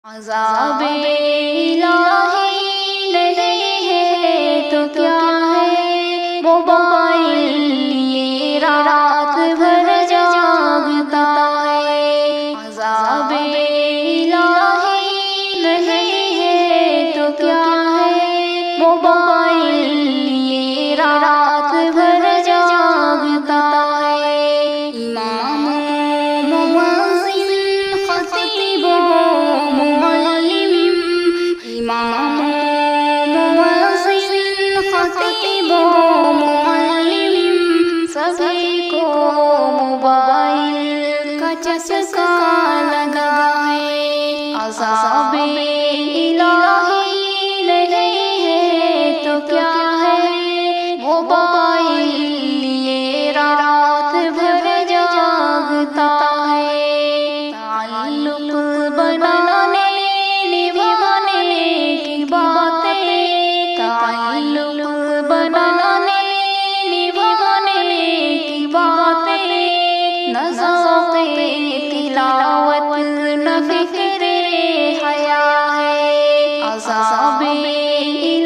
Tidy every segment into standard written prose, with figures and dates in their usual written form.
عذاب الہی نہیں ہے تو کیا ہے، موبائل لیے رات بھر جاگتا ہے۔ عذاب الہی نہیں ہے تو کیا ہے، موبائل لیے رات بھر جاگتا ہے۔ امام مؤذن خطیب معلم، امام مؤذن خطیب معلم، سبھی کو موبائل کا چسکا لگا ہے۔ عذاب الہی نہیں ہے تو کیا ہے، موبائل لیے رات بھر جاگتا ہے۔ تعلق بنانے نبھانے کی باتیں، تعلق بنانے نبھانے کی باتیں، نہ ذوق تلاوت نہ فکر حیا ہے۔ عذاب الہی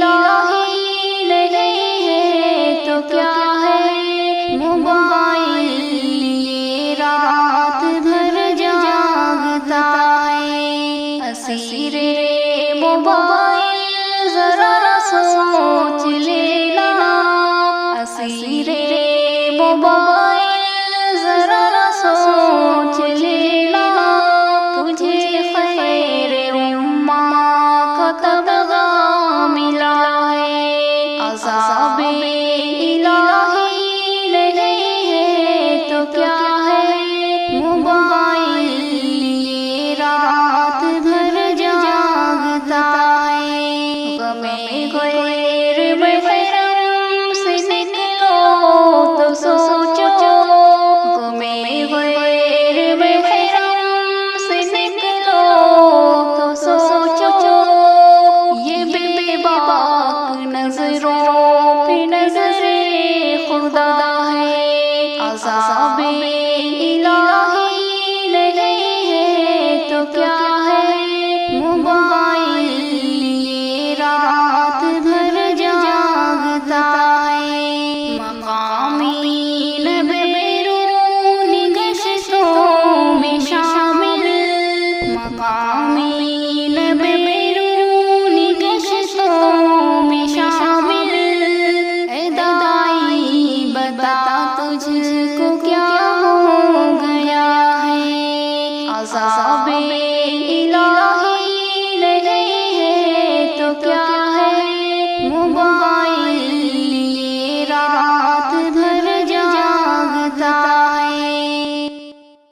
نہیں ہے تو کیا ہے، موبائل لیے رات بھر جاگتا ہے۔ اسیر موبائل ذرا سوچ لینا، اسیر موبائل ذرا سوچ لینا، تجھے خیر امہ کا تمغہ ملا ہے۔ عذاب الہی نہیں ہے تو کیا ہے، موبائل لیے رات بھر جاگتا ہے۔ غم غیر محرم سے نکلو تو سوچو، غم غیر محرم سے نکلو تو سوچو، یہ بے باک نظروں پہ نظر خدا ہے۔ عذاب الہی نہیں ہے تو کیا ہے، موبائل لیے رات بھر جاگتا ہے۔ مقامی نہ بیرونی گشتوں میں شامل، مقامی